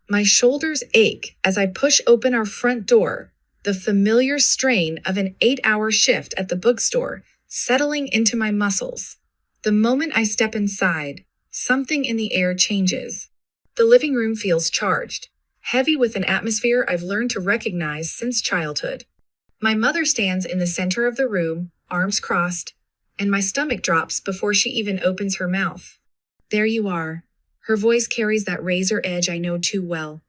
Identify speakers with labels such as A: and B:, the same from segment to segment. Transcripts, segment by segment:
A: My shoulders ache as I push open our front door, the familiar strain of an 8-hour shift at the bookstore settling into my muscles. The moment I step inside, something in the air changes. The living room feels charged, heavy with an atmosphere I've learned to recognize since childhood. My mother stands in the center of the room, arms crossed, and my stomach drops before she even opens her mouth. There you are. Her voice carries that razor edge I know too well.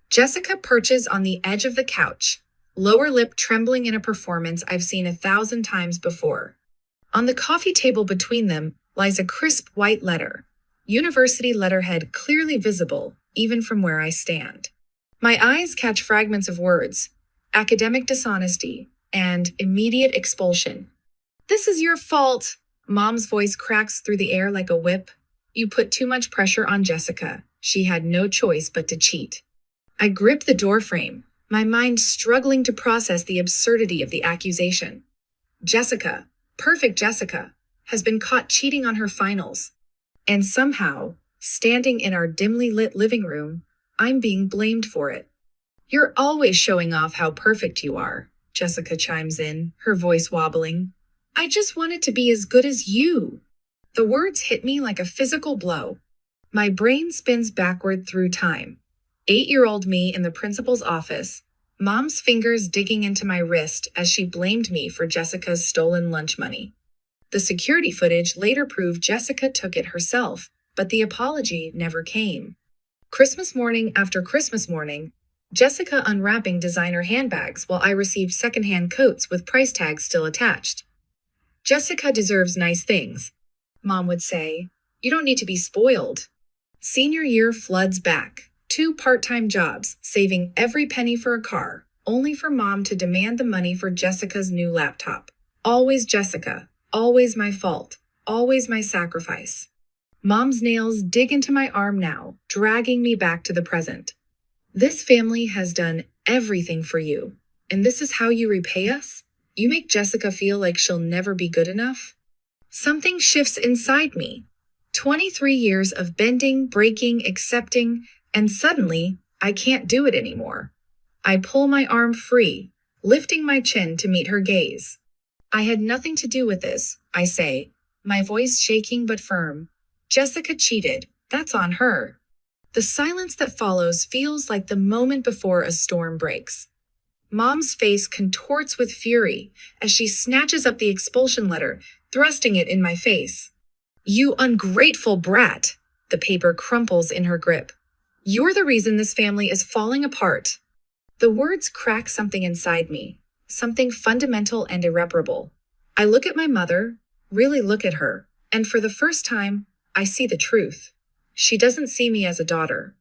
A: Jessica perches on the edge of the couch, lower lip trembling in a performance I've seen 1,000 times before. On the coffee table between them lies a crisp white letter, university letterhead clearly visible even from where I stand. My eyes catch fragments of words, academic dishonesty, and immediate expulsion. "This is your fault," Mom's voice cracks through the air like a whip. "You put too much pressure on Jessica. She had no choice but to cheat." I grip the doorframe, my mind struggling to process the absurdity of the accusation. Jessica, perfect Jessica, has been caught cheating on her finals. And somehow, standing in our dimly lit living room, I'm being blamed for it. "You're always showing off how perfect you are," Jessica chimes in, her voice wobbling. "I just wanted to be as good as you." The words hit me like a physical blow. My brain spins backward through time. 8-year-old me in the principal's office, Mom's fingers digging into my wrist as she blamed me for Jessica's stolen lunch money. The security footage later proved Jessica took it herself, but the apology never came. Christmas morning after Christmas morning, Jessica unwrapping designer handbags while I received secondhand coats with price tags still attached. "Jessica deserves nice things," Mom would say. "You don't need to be spoiled." Senior year floods back. 2 part-time jobs, saving every penny for a car, only for Mom to demand the money for Jessica's new laptop. Always Jessica, always my fault, always my sacrifice. Mom's nails dig into my arm now, dragging me back to the present. "This family has done everything for you, and this is how you repay us? You make Jessica feel like she'll never be good enough?" Something shifts inside me. 23 years of bending, breaking, accepting, and suddenly, I can't do it anymore. I pull my arm free, lifting my chin to meet her gaze. "I had nothing to do with this," I say, my voice shaking but firm. "Jessica cheated. That's on her." The silence that follows feels like the moment before a storm breaks. Mom's face contorts with fury as she snatches up the expulsion letter, thrusting it in my face. "You ungrateful brat!" The paper crumples in her grip. "You're the reason this family is falling apart." The words crack something inside me, something fundamental and irreparable. I look at my mother, really look at her, and for the first time, I see the truth. She doesn't see me as a daughter.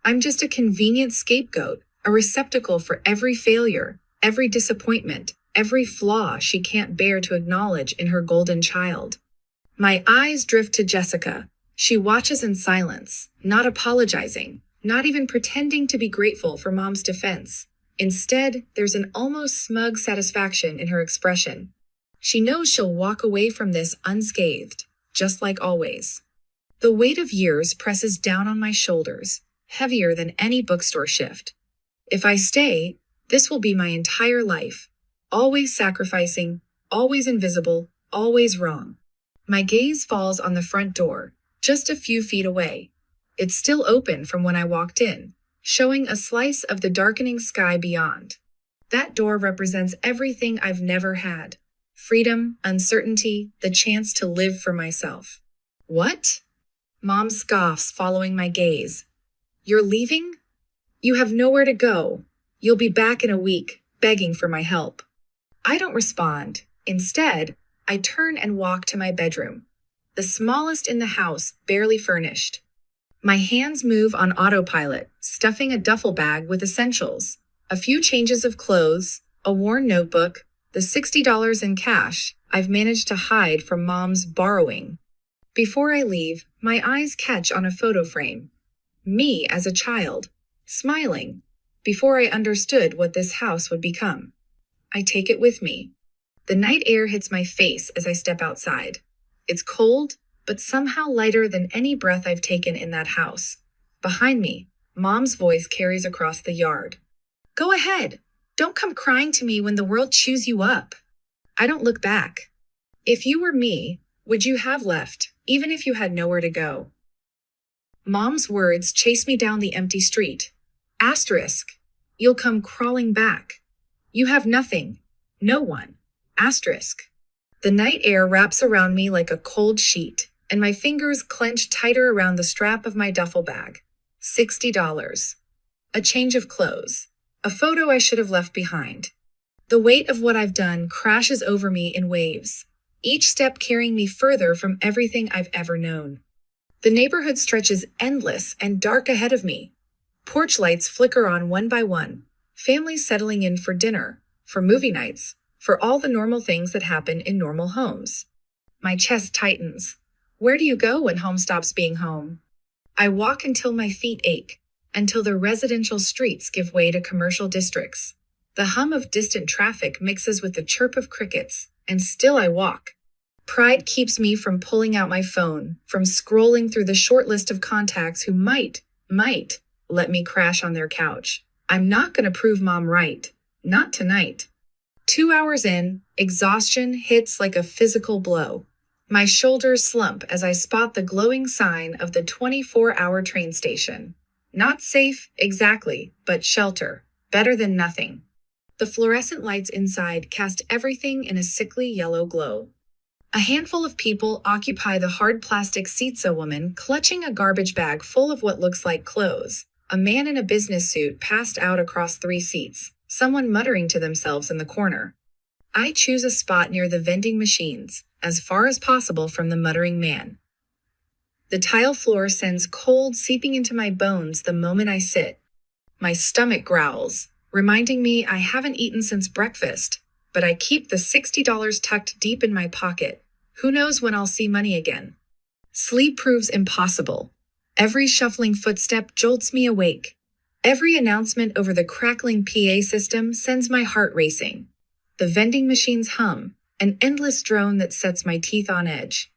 A: I'm just a convenient scapegoat, a receptacle for every failure, every disappointment, every flaw she can't bear to acknowledge in her golden child. My eyes drift to Jessica. She watches in silence, not apologizing, not even pretending to be grateful for Mom's defense. Instead, there's an almost smug satisfaction in her expression. She knows she'll walk away from this unscathed, just like always. The weight of years presses down on my shoulders, heavier than any bookstore shift. If I stay, this will be my entire life. Always sacrificing, always invisible, always wrong. My gaze falls on the front door, just a few feet away. It's still open from when I walked in, showing a slice of the darkening sky beyond. That door represents everything I've never had. Freedom, uncertainty, the chance to live for myself. "What?" Mom scoffs, following my gaze. "You're leaving? You have nowhere to go. You'll be back in a week, begging for my help." I don't respond. Instead, I turn and walk to my bedroom, the smallest in the house, barely furnished. My hands move on autopilot, stuffing a duffel bag with essentials, a few changes of clothes, a worn notebook, the $60 in cash I've managed to hide from Mom's borrowing. Before I leave, my eyes catch on a photo frame. Me as a child, smiling, before I understood what this house would become. I take it with me. The night air hits my face as I step outside. It's cold, but somehow lighter than any breath I've taken in that house. Behind me, Mom's voice carries across the yard. Go ahead. Don't come crying to me when the world chews you up. I don't look back. If you were me, would you have left, even if you had nowhere to go? Mom's words chase me down the empty street. Asterisk. You'll come crawling back. You have nothing. No one. Asterisk. The night air wraps around me like a cold sheet, and my fingers clench tighter around the strap of my duffel bag. $60. A change of clothes. A photo I should have left behind. The weight of what I've done crashes over me in waves, each step carrying me further from everything I've ever known. The neighborhood stretches endless and dark ahead of me. Porch lights flicker on one by one, families settling in for dinner, for movie nights, for all the normal things that happen in normal homes. My chest tightens. Where do you go when home stops being home? I walk until my feet ache, until the residential streets give way to commercial districts. The hum of distant traffic mixes with the chirp of crickets, and still I walk. Pride keeps me from pulling out my phone, from scrolling through the short list of contacts who might let me crash on their couch. I'm not going to prove Mom right. Not tonight. 2 hours in, exhaustion hits like a physical blow. My shoulders slump as I spot the glowing sign of the 24-hour train station. Not safe, exactly, but shelter. Better than nothing. The fluorescent lights inside cast everything in a sickly yellow glow. A handful of people occupy the hard plastic seats. A woman clutching a garbage bag full of what looks like clothes. A man in a business suit passed out across 3 seats. Someone muttering to themselves in the corner. I choose a spot near the vending machines, as far as possible from the muttering man. The tile floor sends cold seeping into my bones the moment I sit. My stomach growls, reminding me I haven't eaten since breakfast, but I keep the $60 tucked deep in my pocket. Who knows when I'll see money again? Sleep proves impossible. Every shuffling footstep jolts me awake. Every announcement over the crackling PA system sends my heart racing. The vending machines hum, an endless drone that sets my teeth on edge.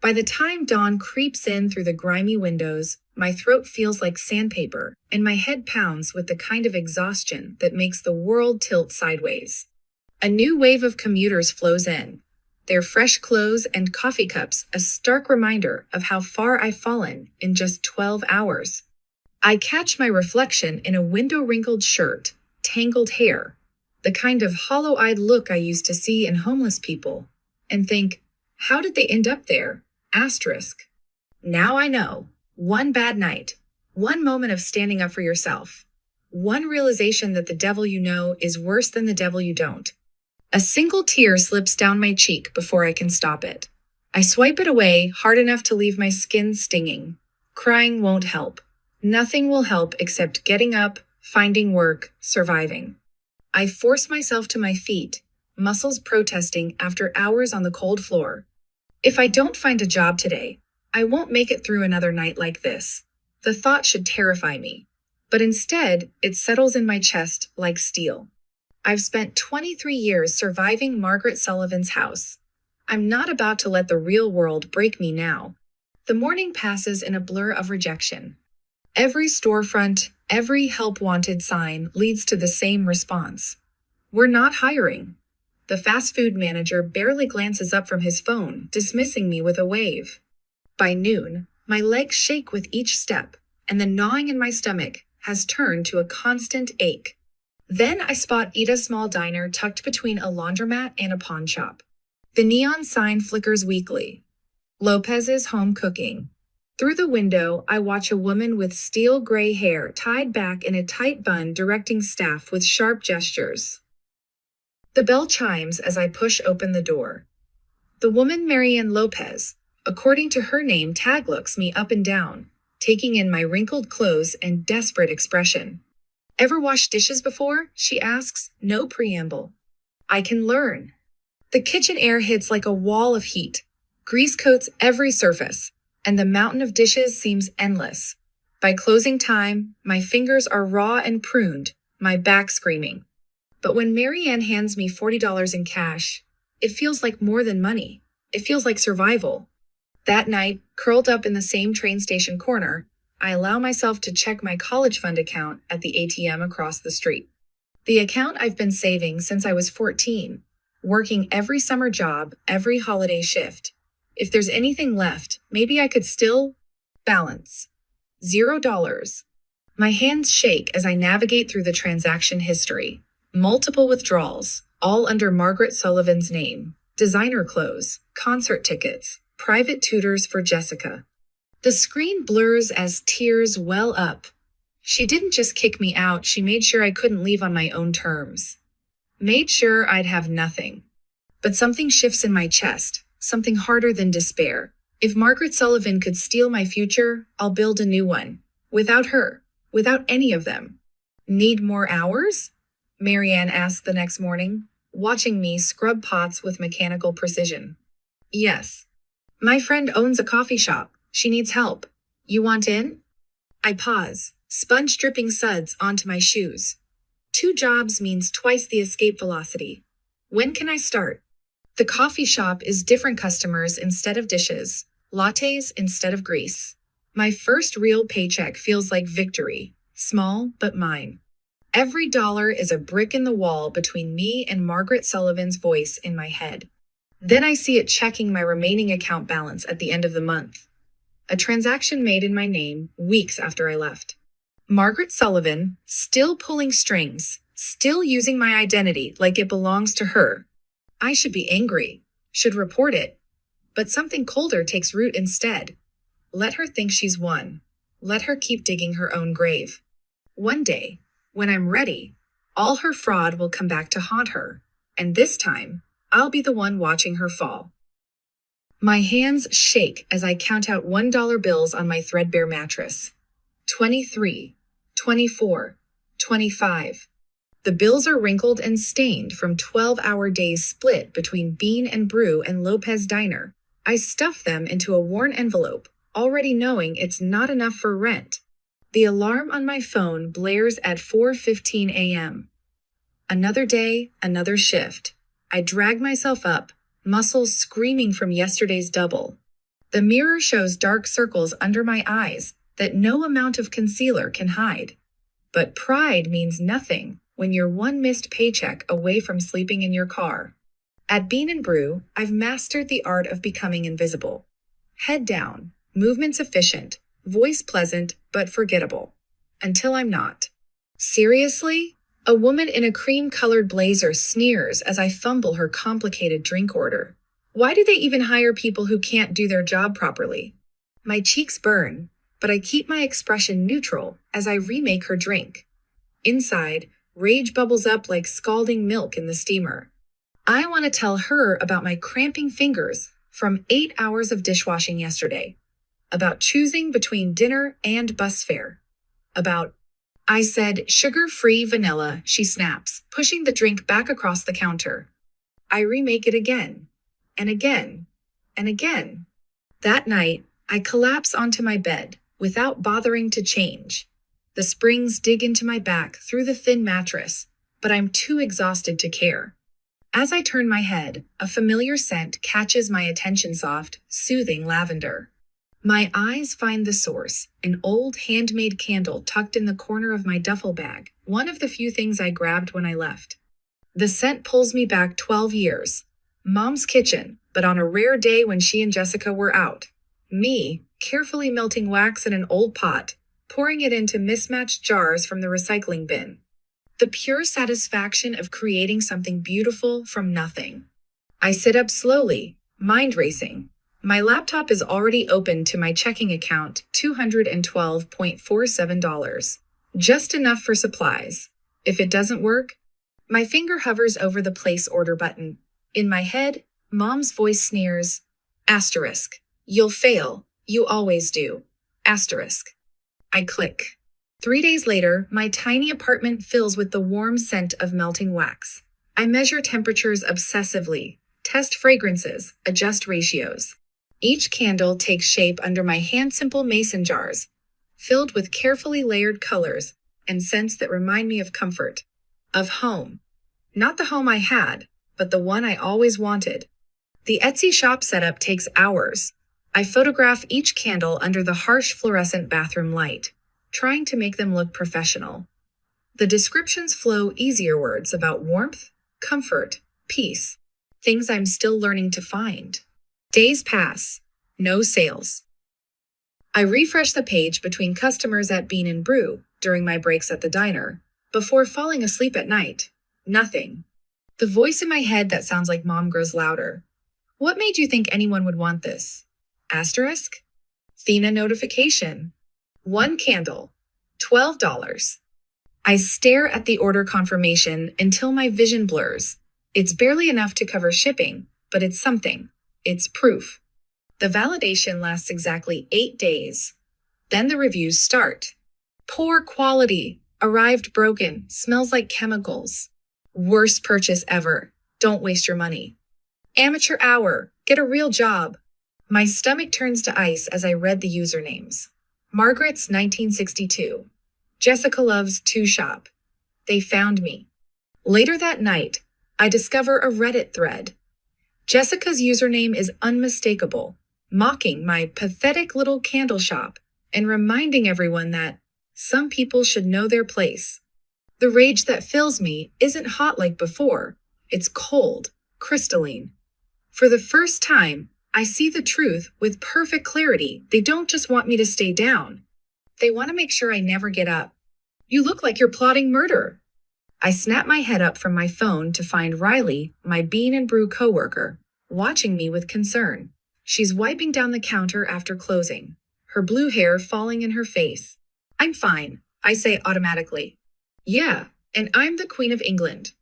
A: By the time dawn creeps in through the grimy windows, my throat feels like sandpaper, and my head pounds with the kind of exhaustion that makes the world tilt sideways. A new wave of commuters flows in, their fresh clothes and coffee cups a stark reminder of how far I've fallen in just 12 hours. I catch my reflection in a window-wrinkled shirt, tangled hair, the kind of hollow-eyed look I used to see in homeless people, and think, how did they end up there? Asterisk. Now I know. One bad night. One moment of standing up for yourself. One realization that the devil you know is worse than the devil you don't. A single tear slips down my cheek before I can stop it. I swipe it away hard enough to leave my skin stinging. Crying won't help. Nothing will help except getting up, finding work, surviving. I force myself to my feet, muscles protesting after hours on the cold floor. If I don't find a job today, I won't make it through another night like this. The thought should terrify me, but instead it settles in my chest like steel. I've spent 23 years surviving Margaret Sullivan's house. I'm not about to let the real world break me now. The morning passes in a blur of rejection. Every storefront, every help-wanted sign leads to the same response. We're not hiring. The fast food manager barely glances up from his phone, dismissing me with a wave. By noon, my legs shake with each step, and the gnawing in my stomach has turned to a constant ache. Then I spot Eda's small diner tucked between a laundromat and a pawn shop. The neon sign flickers weakly. Lopez's Home Cooking. Through the window, I watch a woman with steel gray hair tied back in a tight bun directing staff with sharp gestures. The bell chimes as I push open the door. The woman Marianne Lopez, according to her name tag, looks me up and down, taking in my wrinkled clothes and desperate expression. Ever washed dishes before? She asks, no preamble. I can learn. The kitchen air hits like a wall of heat. Grease coats every surface, and the mountain of dishes seems endless. By closing time, my fingers are raw and pruned, my back screaming. But when Marianne hands me $40 in cash, it feels like more than money. It feels like survival. That night, curled up in the same train station corner, I allow myself to check my college fund account at the ATM across the street. The account I've been saving since I was 14, working every summer job, every holiday shift. If there's anything left, maybe I could still balance. $0. My hands shake as I navigate through the transaction history. Multiple withdrawals, all under Margaret Sullivan's name. Designer clothes, concert tickets, private tutors for Jessica. The screen blurs as tears well up. She didn't just kick me out, she made sure I couldn't leave on my own terms. Made sure I'd have nothing. But something shifts in my chest, something harder than despair. If Margaret Sullivan could steal my future, I'll build a new one. Without her. Without any of them. Need more hours? Marianne asked the next morning, watching me scrub pots with mechanical precision. Yes. My friend owns a coffee shop. She needs help. You want in? I pause, sponge dripping suds onto my shoes. 2 jobs means twice the escape velocity. When can I start? The coffee shop is different customers instead of dishes, lattes instead of grease. My first real paycheck feels like victory, small but mine. Every dollar is a brick in the wall between me and Margaret Sullivan's voice in my head. Then I see it checking my remaining account balance at the end of the month. A transaction made in my name weeks after I left. Margaret Sullivan, still pulling strings, still using my identity like it belongs to her. I should be angry, should report it. But something colder takes root instead. Let her think she's won. Let her keep digging her own grave. One day, when I'm ready, all her fraud will come back to haunt her, and this time, I'll be the one watching her fall. My hands shake as I count out $1 bills on my threadbare mattress. 23, 24, 25. The bills are wrinkled and stained from 12-hour days split between Bean and Brew and Lopez Diner. I stuff them into a worn envelope, already knowing it's not enough for rent. The alarm on my phone blares at 4:15 a.m. Another day, another shift. I drag myself up, muscles screaming from yesterday's double. The mirror shows dark circles under my eyes that no amount of concealer can hide. But pride means nothing when you're one missed paycheck away from sleeping in your car. At Bean and Brew, I've mastered the art of becoming invisible. Head down, movements efficient, voice pleasant but forgettable. Until I'm not. Seriously? A woman in a cream-colored blazer sneers as I fumble her complicated drink order. Why do they even hire people who can't do their job properly? My cheeks burn, but I keep my expression neutral as I remake her drink. Inside, rage bubbles up like scalding milk in the steamer. I want to tell her about my cramping fingers from 8 hours of dishwashing yesterday. About choosing between dinner and bus fare. I said, sugar-free vanilla, she snaps, pushing the drink back across the counter. I remake it again, and again, and again. That night, I collapse onto my bed without bothering to change. The springs dig into my back through the thin mattress, but I'm too exhausted to care. As I turn my head, a familiar scent catches my attention, soft, soothing lavender. My eyes find the source, an old handmade candle tucked in the corner of my duffel bag, one of the few things I grabbed when I left. The scent pulls me back 12 years. Mom's kitchen, but on a rare day when she and Jessica were out. Me, carefully melting wax in an old pot, pouring it into mismatched jars from the recycling bin. The pure satisfaction of creating something beautiful from nothing. I sit up slowly, mind racing. My laptop is already open to my checking account, $212.47. Just enough for supplies. If it doesn't work, my finger hovers over the place order button. In my head, Mom's voice sneers, asterisk. You'll fail. You always do. Asterisk. I click. 3 days later, my tiny apartment fills with the warm scent of melting wax. I measure temperatures obsessively, test fragrances, adjust ratios. Each candle takes shape under my hand-simple mason jars, filled with carefully layered colors and scents that remind me of comfort, of home. Not the home I had, but the one I always wanted. The Etsy shop setup takes hours. I photograph each candle under the harsh fluorescent bathroom light, trying to make them look professional. The descriptions flow easier words about warmth, comfort, peace, things I'm still learning to find. Days pass. No sales. I refresh the page between customers at Bean and Brew during my breaks at the diner. Before falling asleep at night, nothing. The voice in my head that sounds like mom grows louder. What made you think anyone would want this? Asterisk? Thina notification. 1 candle. $12. I stare at the order confirmation until my vision blurs. It's barely enough to cover shipping, but it's something. It's proof. The validation lasts exactly 8 days. Then the reviews start. Poor quality. Arrived broken. Smells like chemicals. Worst purchase ever. Don't waste your money. Amateur hour. Get a real job. My stomach turns to ice as I read the usernames. Margaret's 1962. Jessica Love's 2 Shop. They found me. Later that night, I discover a Reddit thread. Jessica's username is unmistakable, mocking my pathetic little candle shop and reminding everyone that some people should know their place. The rage that fills me isn't hot like before. It's cold, crystalline. For the first time, I see the truth with perfect clarity. They don't just want me to stay down. They want to make sure I never get up. You look like you're plotting murder. I snap my head up from my phone to find Riley, my Bean and Brew coworker, watching me with concern. She's wiping down the counter after closing, her blue hair falling in her face. I'm fine, I say automatically. Yeah, and I'm the Queen of England.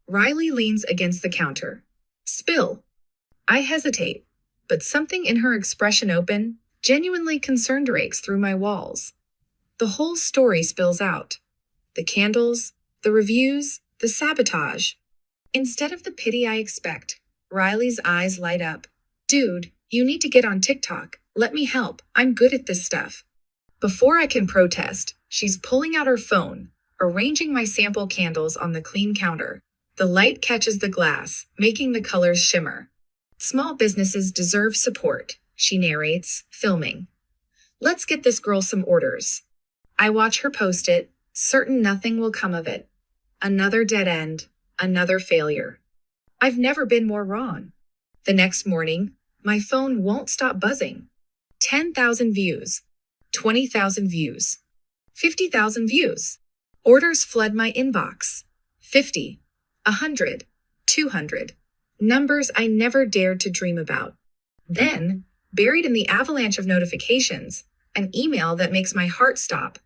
A: Riley leans against the counter. Spill. I hesitate, but something in her expression open, genuinely concerned rakes through my walls. The whole story spills out. The candles, the reviews, the sabotage. Instead of the pity I expect, Riley's eyes light up. Dude, you need to get on TikTok. Let me help. I'm good at this stuff. Before I can protest, she's pulling out her phone, arranging my sample candles on the clean counter. The light catches the glass, making the colors shimmer. Small businesses deserve support, she narrates, filming. Let's get this girl some orders. I watch her post it, certain nothing will come of it. Another dead end, another failure. I've never been more wrong. The next morning, my phone won't stop buzzing. 10,000 views, 20,000 views, 50,000 views. Orders flood my inbox. 50, 100, 200. Numbers I never dared to dream about. Then, buried in the avalanche of notifications, an email that makes my heart stop.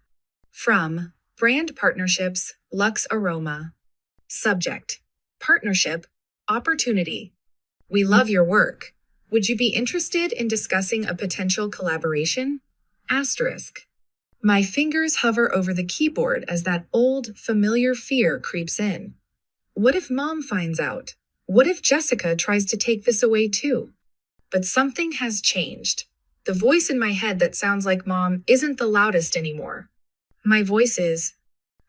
A: From Brand Partnerships, Lux Aroma. Subject: Partnership, Opportunity. We love your work. Would you be interested in discussing a potential collaboration? Asterisk. My fingers hover over the keyboard as that old, familiar fear creeps in. What if Mom finds out? What if Jessica tries to take this away too? But something has changed. The voice in my head that sounds like Mom isn't the loudest anymore. My voice is,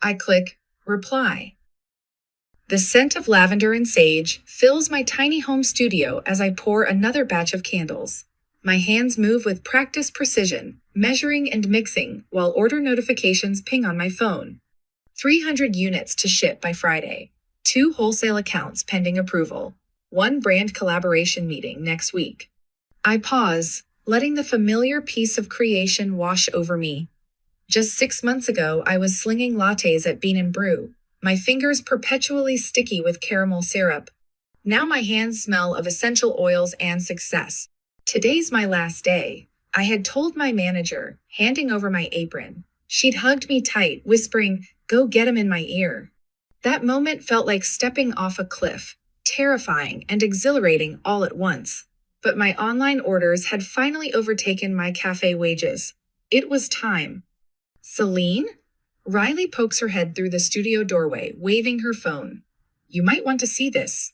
A: I click, reply. The scent of lavender and sage fills my tiny home studio as I pour another batch of candles. My hands move with practiced precision, measuring and mixing while order notifications ping on my phone. 300 units to ship by Friday. 2 wholesale accounts pending approval. 1 brand collaboration meeting next week. I pause, letting the familiar piece of creation wash over me. Just 6 months ago, I was slinging lattes at Bean and Brew, my fingers perpetually sticky with caramel syrup. Now my hands smell of essential oils and success. Today's my last day. I had told my manager, handing over my apron. She'd hugged me tight, whispering, "Go get him," in my ear. That moment felt like stepping off a cliff, terrifying and exhilarating all at once. But my online orders had finally overtaken my cafe wages. It was time. Celine? Riley pokes her head through the studio doorway, waving her phone. You might want to see this.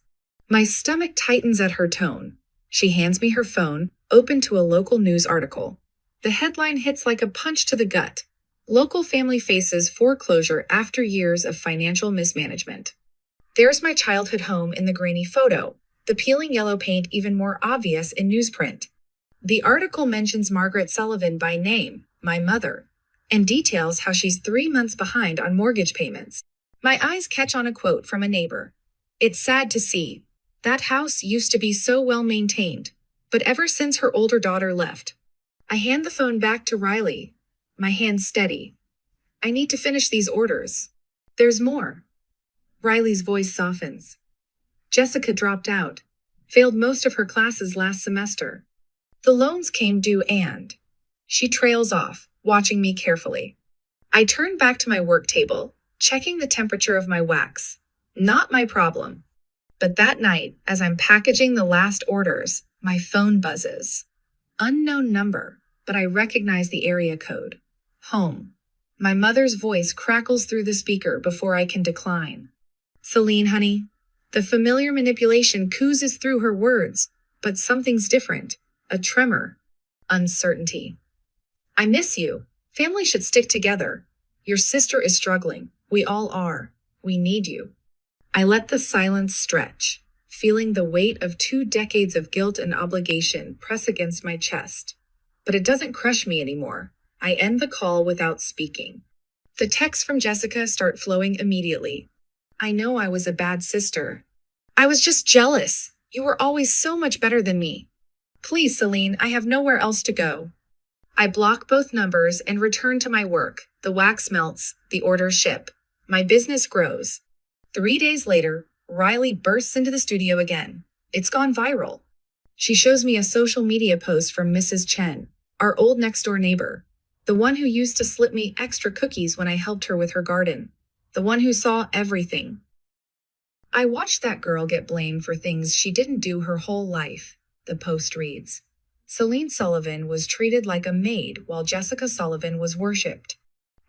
A: My stomach tightens at her tone. She hands me her phone, open to a local news article. The headline hits like a punch to the gut. Local family faces foreclosure after years of financial mismanagement. There's my childhood home in the grainy photo, the peeling yellow paint even more obvious in newsprint. The article mentions Margaret Sullivan by name, my mother, and details how she's 3 months behind on mortgage payments. My eyes catch on a quote from a neighbor. It's sad to see. That house used to be so well maintained, but ever since her older daughter left. I hand the phone back to Riley, my hands steady. I need to finish these orders. There's more. Riley's voice softens. Jessica dropped out, failed most of her classes last semester. The loans came due and she trails off, watching me carefully. I turn back to my work table, checking the temperature of my wax. Not my problem. But that night, as I'm packaging the last orders, my phone buzzes. Unknown number, but I recognize the area code. Home. My mother's voice crackles through the speaker before I can decline. Celine, honey. The familiar manipulation oozes through her words, but something's different. A tremor. Uncertainty. I miss you. Family should stick together. Your sister is struggling. We all are. We need you. I let the silence stretch, feeling the weight of 2 decades of guilt and obligation press against my chest. But it doesn't crush me anymore. I end the call without speaking. The texts from Jessica start flowing immediately. I know I was a bad sister. I was just jealous. You were always so much better than me. Please, Celine, I have nowhere else to go. I block both numbers and return to my work. The wax melts, the orders ship. My business grows. 3 days later, Riley bursts into the studio again. It's gone viral. She shows me a social media post from Mrs. Chen, our old next-door neighbor, the one who used to slip me extra cookies when I helped her with her garden, the one who saw everything. I watched that girl get blamed for things she didn't do her whole life, the post reads. Celine Sullivan was treated like a maid while Jessica Sullivan was worshipped.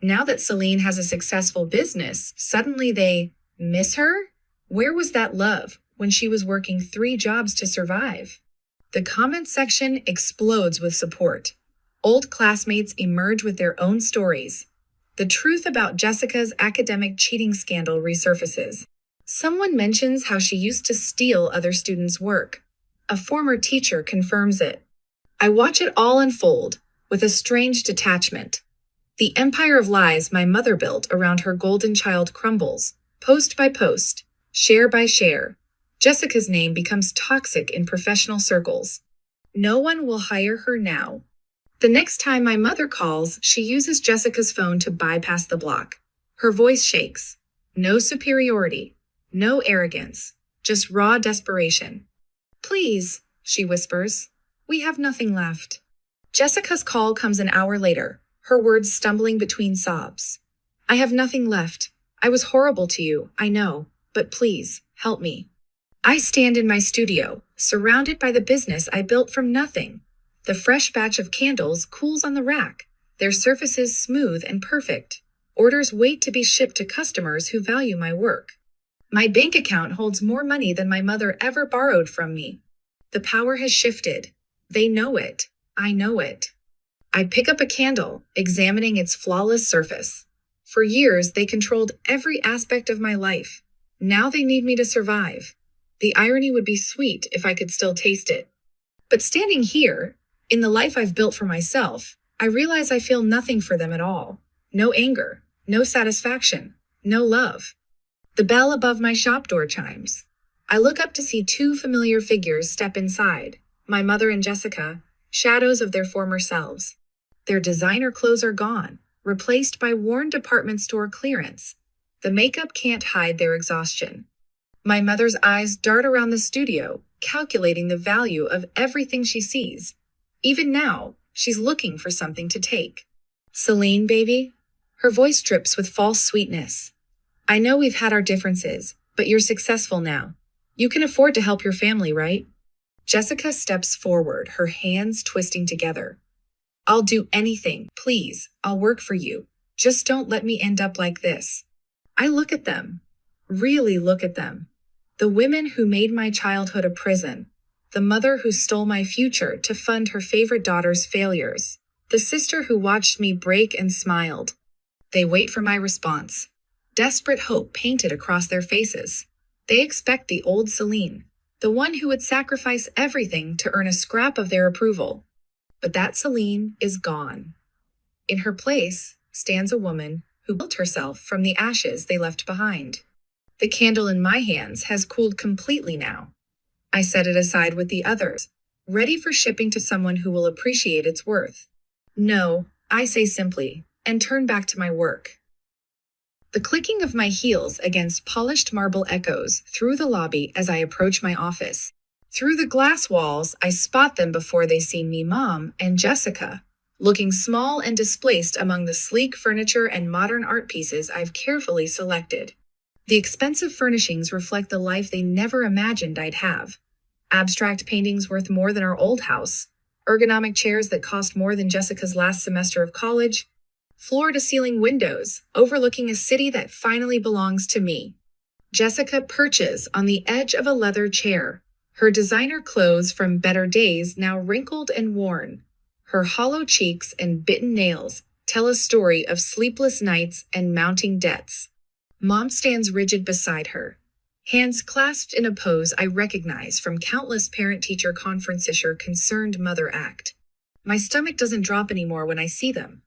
A: Now that Celine has a successful business, suddenly they miss her? Where was that love when she was working 3 jobs to survive? The comment section explodes with support. Old classmates emerge with their own stories. The truth about Jessica's academic cheating scandal resurfaces. Someone mentions how she used to steal other students' work. A former teacher confirms it. I watch it all unfold, with a strange detachment. The empire of lies my mother built around her golden child crumbles, post by post, share by share. Jessica's name becomes toxic in professional circles. No one will hire her now. The next time my mother calls, she uses Jessica's phone to bypass the block. Her voice shakes. No superiority, no arrogance, just raw desperation. Please, she whispers. We have nothing left. Jessica's call comes an hour later, her words stumbling between sobs. I have nothing left. I was horrible to you, I know, but please, help me. I stand in my studio, surrounded by the business I built from nothing. The fresh batch of candles cools on the rack, their surfaces smooth and perfect. Orders wait to be shipped to customers who value my work. My bank account holds more money than my mother ever borrowed from me. The power has shifted. They know it. I know it. I pick up a candle, examining its flawless surface. For years, they controlled every aspect of my life. Now they need me to survive. The irony would be sweet if I could still taste it. But standing here, in the life I've built for myself, I realize I feel nothing for them at all. No anger, no satisfaction, no love. The bell above my shop door chimes. I look up to see 2 familiar figures step inside, my mother and Jessica, shadows of their former selves. Their designer clothes are gone, replaced by worn department store clearance. The makeup can't hide their exhaustion. My mother's eyes dart around the studio, calculating the value of everything she sees. Even now, she's looking for something to take. Celine, baby? Her voice drips with false sweetness. I know we've had our differences, but you're successful now. You can afford to help your family, right? Jessica steps forward, her hands twisting together. I'll do anything, please. I'll work for you. Just don't let me end up like this. I look at them. Really look at them. The women who made my childhood a prison. The mother who stole my future to fund her favorite daughter's failures. The sister who watched me break and smiled. They wait for my response. Desperate hope painted across their faces. They expect the old Celine, the one who would sacrifice everything to earn a scrap of their approval. But that Celine is gone. In her place stands a woman who built herself from the ashes they left behind. The candle in my hands has cooled completely now. I set it aside with the others, ready for shipping to someone who will appreciate its worth. No, I say simply, and turn back to my work. The clicking of my heels against polished marble echoes through the lobby as I approach my office. Through the glass walls, I spot them before they see me, Mom and Jessica, looking small and displaced among the sleek furniture and modern art pieces I've carefully selected. The expensive furnishings reflect the life they never imagined I'd have. Abstract paintings worth more than our old house, ergonomic chairs that cost more than Jessica's last semester of college, floor-to-ceiling windows overlooking a city that finally belongs to me. Jessica perches on the edge of a leather chair, her designer clothes from better days now wrinkled and worn. Her hollow cheeks and bitten nails tell a story of sleepless nights and mounting debts. Mom stands rigid beside her, hands clasped in a pose I recognize from countless parent-teacher conference-ish concerned mother act. My stomach doesn't drop anymore when I see them.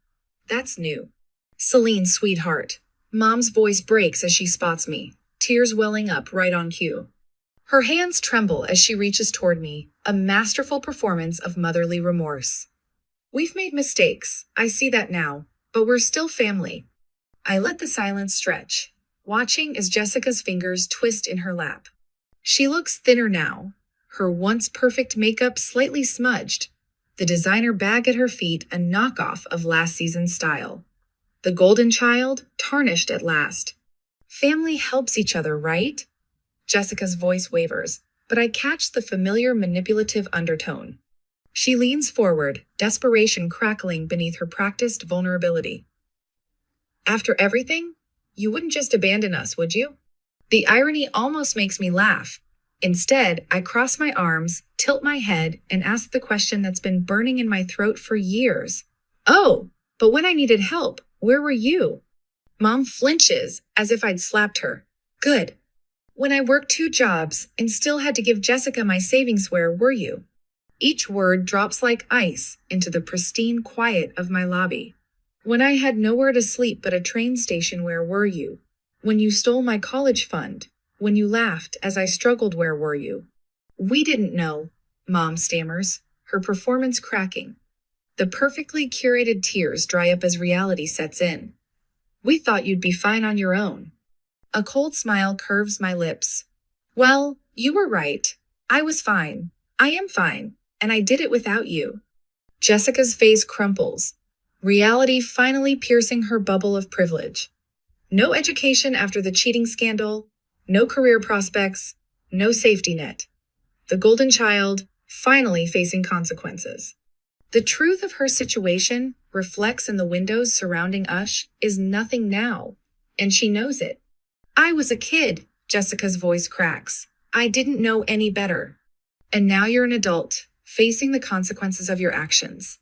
A: That's new. Celine, sweetheart. Mom's voice breaks as she spots me, tears welling up right on cue. Her hands tremble as she reaches toward me, a masterful performance of motherly remorse. We've made mistakes, I see that now, but we're still family. I let the silence stretch, watching as Jessica's fingers twist in her lap. She looks thinner now, her once perfect makeup slightly smudged, the designer bag at her feet a knockoff of last season's style. The golden child tarnished at last. Family helps each other, right? Jessica's voice wavers, but I catch the familiar manipulative undertone. She leans forward, desperation crackling beneath her practiced vulnerability. After everything, you wouldn't just abandon us, would you? The irony almost makes me laugh. Instead, I cross my arms, tilt my head, and ask the question that's been burning in my throat for years. Oh, but when I needed help, where were you? Mom flinches, as if I'd slapped her. Good. When I worked 2 jobs and still had to give Jessica my savings, where were you? Each word drops like ice into the pristine quiet of my lobby. When I had nowhere to sleep but a train station, where were you? When you stole my college fund? When you laughed as I struggled, where were you? We didn't know, Mom stammers, her performance cracking. The perfectly curated tears dry up as reality sets in. We thought you'd be fine on your own. A cold smile curves my lips. Well, you were right. I was fine. I am fine, and I did it without you. Jessica's face crumples, reality finally piercing her bubble of privilege. No education after the cheating scandal, no career prospects, no safety net. The golden child finally facing consequences. The truth of her situation reflects in the windows surrounding us is nothing now, and she knows it. I was a kid, Jessica's voice cracks. I didn't know any better. And now you're an adult, facing the consequences of your actions.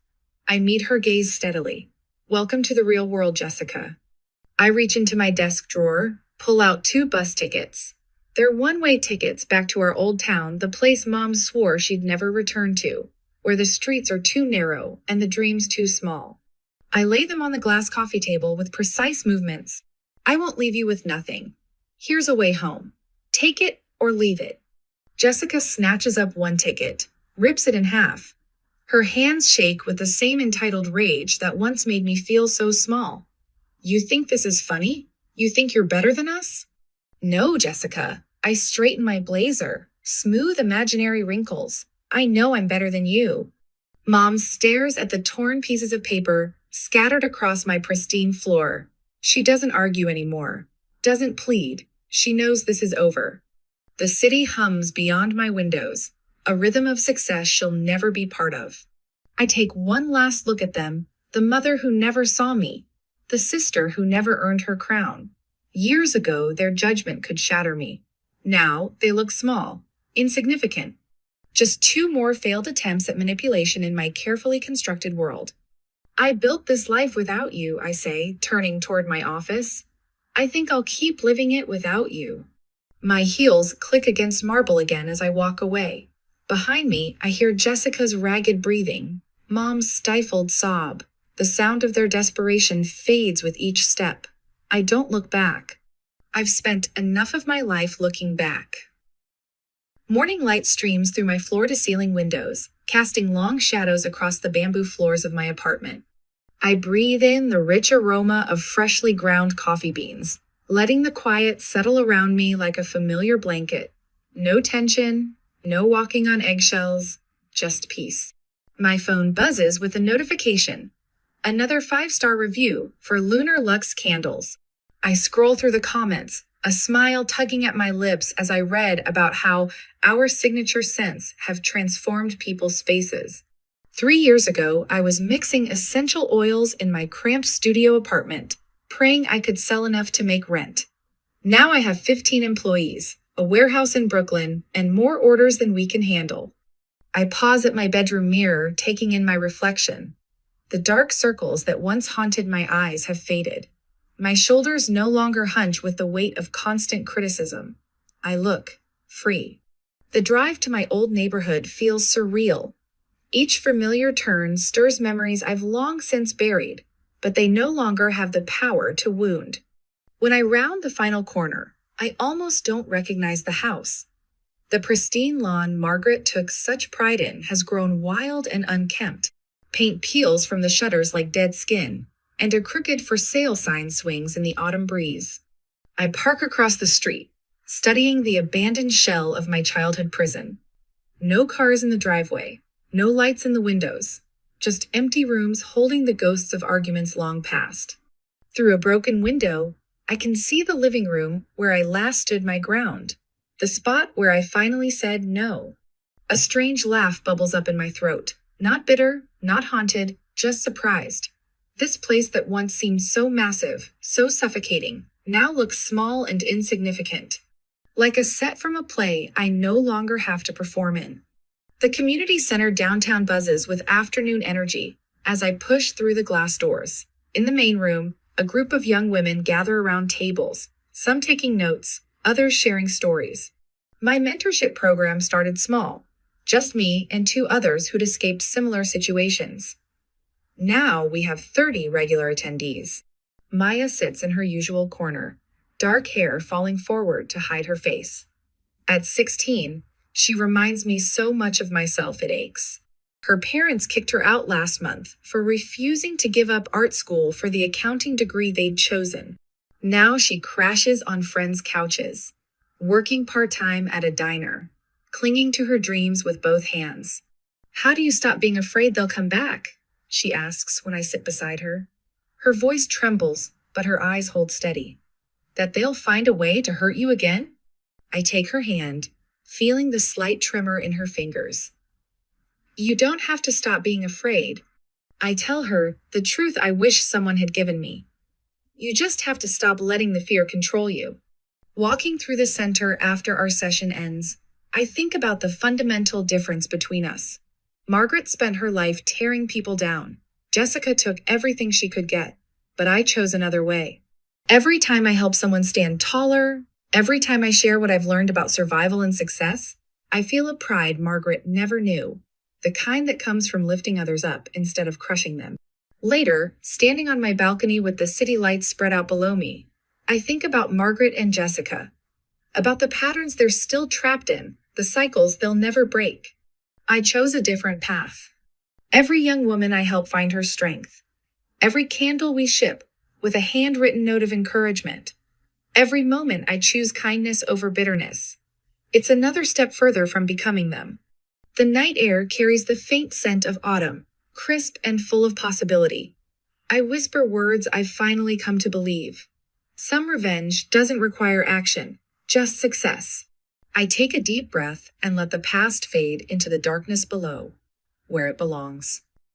A: I meet her gaze steadily. Welcome to the real world, Jessica. I reach into my desk drawer, pull out 2 bus tickets. They're one-way tickets back to our old town, the place Mom swore she'd never return to, where the streets are too narrow and the dreams too small. I lay them on the glass coffee table with precise movements. I won't leave you with nothing. Here's a way home. Take it or leave it. Jessica snatches up one ticket, rips it in half. Her hands shake with the same entitled rage that once made me feel so small. You think this is funny? You think you're better than us? No, Jessica. I straighten my blazer, smooth imaginary wrinkles. I know I'm better than you. Mom stares at the torn pieces of paper scattered across my pristine floor. She doesn't argue anymore, doesn't plead. She knows this is over. The city hums beyond my windows, a rhythm of success she'll never be part of. I take one last look at them, the mother who never saw me, the sister who never earned her crown. Years ago, their judgment could shatter me. Now, they look small, insignificant. Just 2 more failed attempts at manipulation in my carefully constructed world. I built this life without you, I say, turning toward my office. I think I'll keep living it without you. My heels click against marble again as I walk away. Behind me, I hear Jessica's ragged breathing, Mom's stifled sob. The sound of their desperation fades with each step. I don't look back. I've spent enough of my life looking back. Morning light streams through my floor-to-ceiling windows, casting long shadows across the bamboo floors of my apartment. I breathe in the rich aroma of freshly ground coffee beans, letting the quiet settle around me like a familiar blanket. No tension, no walking on eggshells, just peace. My phone buzzes with a notification. Another 5-star review for Lunar Lux candles. I scroll through the comments, a smile tugging at my lips as I read about how our signature scents have transformed people's faces. 3 years ago, I was mixing essential oils in my cramped studio apartment, praying I could sell enough to make rent. Now I have 15 employees, a warehouse in Brooklyn, and more orders than we can handle. I pause at my bedroom mirror, taking in my reflection. The dark circles that once haunted my eyes have faded. My shoulders no longer hunch with the weight of constant criticism. I look free. The drive to my old neighborhood feels surreal. Each familiar turn stirs memories I've long since buried, but they no longer have the power to wound. When I round the final corner, I almost don't recognize the house. The pristine lawn Margaret took such pride in has grown wild and unkempt. Paint peels from the shutters like dead skin, and a crooked for sale sign swings in the autumn breeze. I park across the street, studying the abandoned shell of my childhood prison. No cars in the driveway, no lights in the windows, just empty rooms holding the ghosts of arguments long past. Through a broken window, I can see the living room where I last stood my ground, the spot where I finally said no. A strange laugh bubbles up in my throat, not bitter, not haunted, just surprised. This place that once seemed so massive, so suffocating, now looks small and insignificant. Like a set from a play I no longer have to perform in. The community center downtown buzzes with afternoon energy as I push through the glass doors. In the main room, a group of young women gather around tables, some taking notes, others sharing stories. My mentorship program started small, just me and 2 others who'd escaped similar situations. Now we have 30 regular attendees. Maya sits in her usual corner, dark hair falling forward to hide her face. At 16, she reminds me so much of myself it aches. Her parents kicked her out last month for refusing to give up art school for the accounting degree they'd chosen. Now she crashes on friends' couches, working part-time at a diner, clinging to her dreams with both hands. "How do you stop being afraid they'll come back?" she asks when I sit beside her. Her voice trembles, but her eyes hold steady. "That they'll find a way to hurt you again?" I take her hand, feeling the slight tremor in her fingers. "You don't have to stop being afraid." I tell her the truth I wish someone had given me. You just have to stop letting the fear control you. Walking through the center after our session ends, I think about the fundamental difference between us. Margaret spent her life tearing people down. Jessica took everything she could get, but I chose another way. Every time I help someone stand taller, every time I share what I've learned about survival and success, I feel a pride Margaret never knew, the kind that comes from lifting others up instead of crushing them. Later, standing on my balcony with the city lights spread out below me, I think about Margaret and Jessica, about the patterns they're still trapped in, the cycles they'll never break. I chose a different path. Every young woman I help find her strength. Every candle we ship with a handwritten note of encouragement. Every moment I choose kindness over bitterness. It's another step further from becoming them. The night air carries the faint scent of autumn, crisp and full of possibility. I whisper words I've finally come to believe. Some revenge doesn't require action, just success. I take a deep breath and let the past fade into the darkness below, where it belongs.